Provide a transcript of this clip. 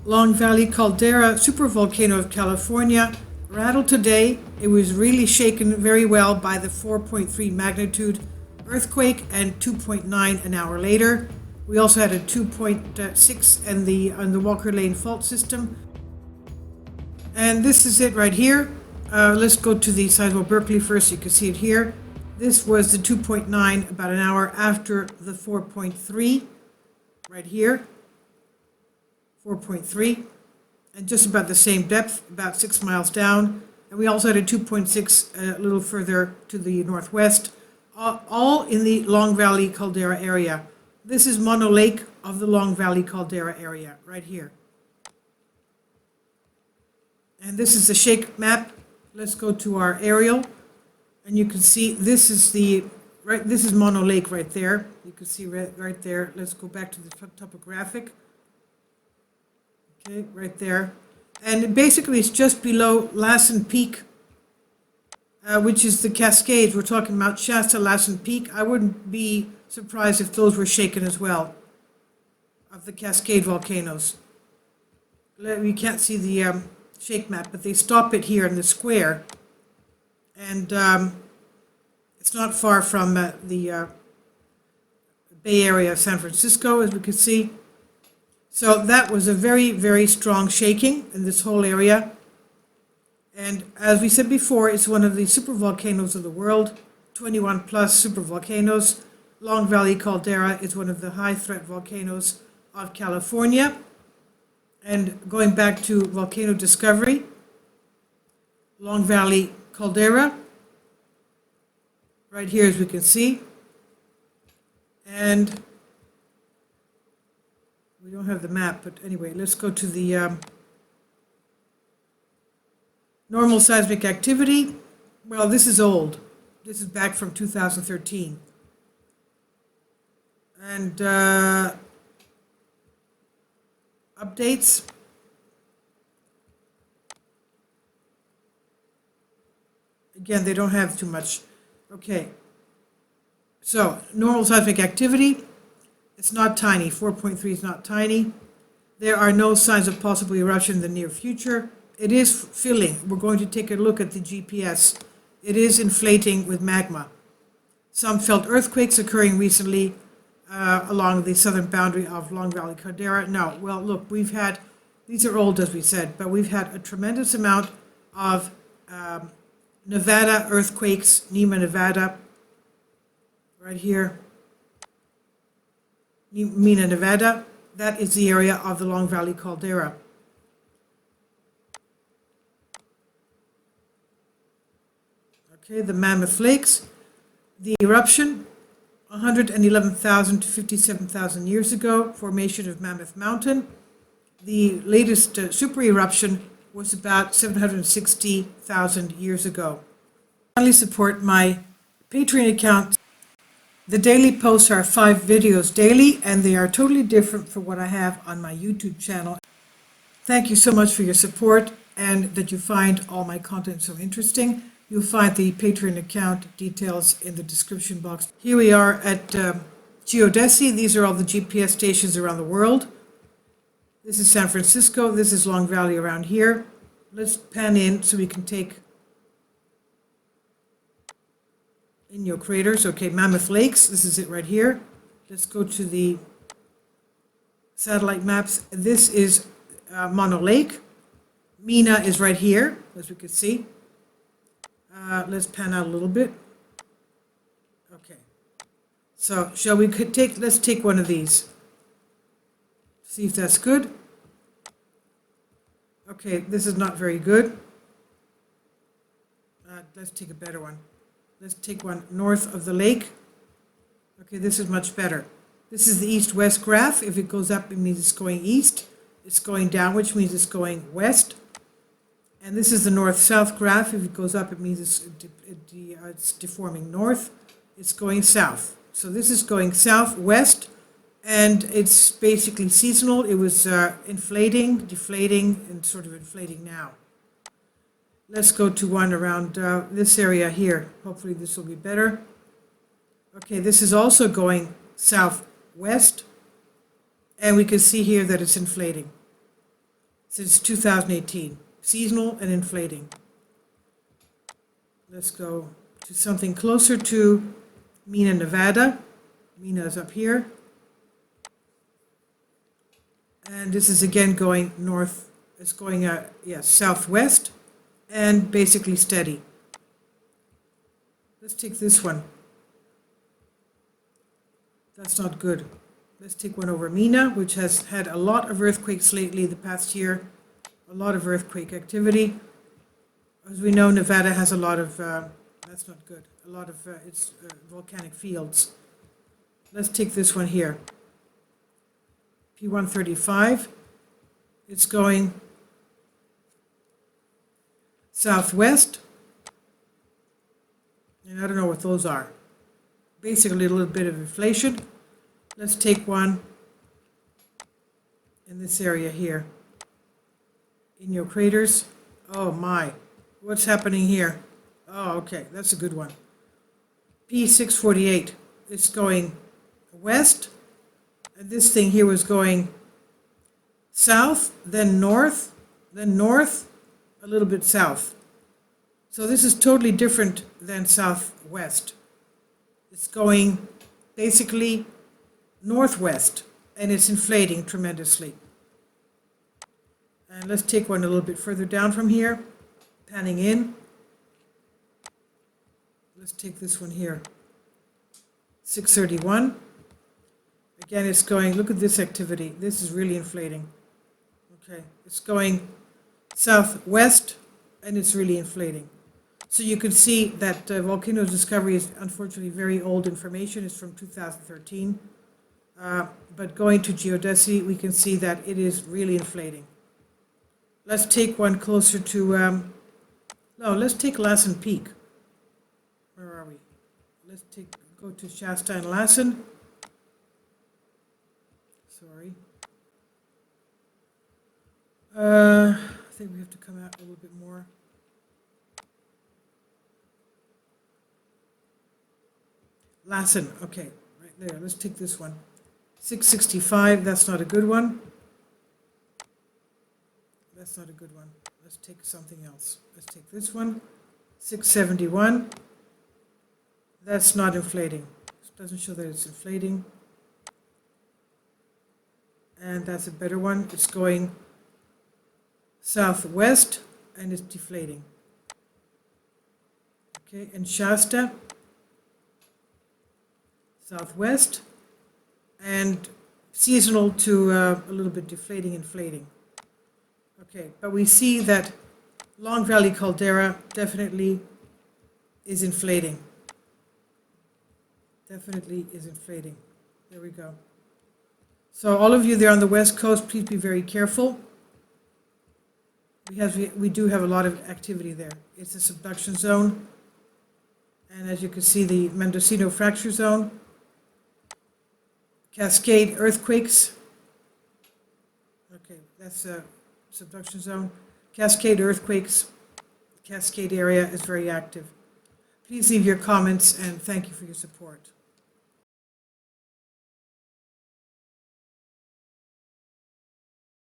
Long Valley Caldera supervolcano of California rattled today. It was really shaken very well by the 4.3 magnitude earthquake and 2.9 an hour later. We also had a 2.6 on the Walker Lane fault system. And this is it right here. Let's go to the Sizewell Berkeley first. You can see it here. This was the 2.9 about an hour after the 4.3 right here. 4.3, and just about the same depth, about 6 miles down. And we also had a 2.6 a little further to the northwest, all in the Long Valley Caldera area. This is Mono Lake of the Long Valley Caldera area, right here. And this is the shake map. Let's go to our aerial, and you can see this is this is Mono Lake right there. You can see right there. Let's go back to the topographic. Okay, right there. And basically it's just below Lassen Peak, which is the Cascades. We're talking Mount Shasta, Lassen Peak. I wouldn't be surprised if those were shaken as well, of the Cascade volcanoes. We can't see the shake map, but they stop it here in the square. And it's not far from the Bay Area of San Francisco, as we can see. So that was a very, very strong shaking in this whole area. And as we said before, it's one of the supervolcanoes of the world, 21 plus supervolcanoes. Long Valley Caldera is one of the high threat volcanoes of California. And going back to volcano discovery, Long Valley Caldera, right here as we can see. And we don't have the map, but anyway, let's go to the normal seismic activity. Well, this is old. This is back from 2013. And updates. Again, they don't have too much. Okay. So, normal seismic activity. It's not tiny. 4.3 is not tiny. There are no signs of possible eruption in the near future. It is filling. We're going to take a look at the GPS. It is inflating with magma. Some felt earthquakes occurring recently along the southern boundary of Long Valley Caldera. No, well, look, these are old, as we said, but we've had a tremendous amount of Nevada earthquakes, Nima, Nevada, right here. Mena, Nevada, that is the area of the Long Valley Caldera. Okay, the Mammoth Lakes, the eruption, 111,000 to 57,000 years ago, formation of Mammoth Mountain. The latest super eruption was about 760,000 years ago. Finally, support my Patreon account. The daily posts are 5 videos daily, and they are totally different from what I have on my YouTube channel. Thank you so much for your support and that you find all my content so interesting. You'll find the Patreon account details in the description box. Here we are at Geodesy. These are all the GPS stations around the world. This is San Francisco. This is Long Valley around here. Let's pan in so we can take in your craters. Okay, Mammoth Lakes, this is it right here. Let's go to the satellite maps. This is Mono Lake. Mena is right here, as we can see. Let's pan out a little bit. Okay. So, let's take one of these. See if that's good. Okay, this is not very good. Let's take a better one. Let's take one north of the lake. Okay, this is much better. This is the east-west graph. If it goes up, it means it's going east. It's going down, which means it's going west. And this is the north-south graph. If it goes up, it means it's deforming north. It's going south. So this is going southwest, and it's basically seasonal. It was inflating, deflating, and sort of inflating now. Let's go to one around this area here. Hopefully this will be better. Okay, this is also going southwest, and we can see here that it's inflating. since 2018. Seasonal and inflating. Let's go to something closer to Mena, Nevada. Mena is up here. And this is again going north. It's going southwest and basically steady. Let's take this one. That's not good. Let's take one over Mena, which has had a lot of earthquakes lately the past year. A lot of earthquake activity. As we know, Nevada has a lot of, that's not good, a lot of volcanic fields. Let's take this one here. P135. It's going southwest. And I don't know what those are. Basically a little bit of inflation. Let's take one in this area here. In your craters. Oh my, what's happening here? Oh, okay, that's a good one. P648, it's going west, and this thing here was going south, then north, a little bit south. So this is totally different than southwest. It's going basically northwest, and it's inflating tremendously. And let's take one a little bit further down from here, panning in. Let's take this one here, 631. Again, it's going, look at this activity. This is really inflating. Okay, it's going southwest, and it's really inflating. So you can see that volcano discovery is unfortunately very old information. It's from 2013. But going to geodesy, we can see that it is really inflating. Let's take one closer to, let's take Lassen Peak. Where are we? Let's go to Shasta and Lassen. Sorry. I think we have to come out a little bit more. Lassen, okay, right there. Let's take this one. 665, that's not a good one. That's not a good one. Let's take something else. Let's take this one. 671. That's not inflating. It doesn't show that it's inflating. And that's a better one. It's going southwest and it's deflating. Okay, and Shasta, southwest, and seasonal to a little bit deflating, inflating. Okay, but we see that Long Valley Caldera definitely is inflating. Definitely is inflating. There we go. So all of you there on the West Coast, please be very careful, because we do have a lot of activity there. It's a subduction zone, and as you can see, the Mendocino fracture zone, Cascade earthquakes. Okay, that's a subduction zone. Cascade earthquakes, Cascade area is very active. Please leave your comments, and thank you for your support.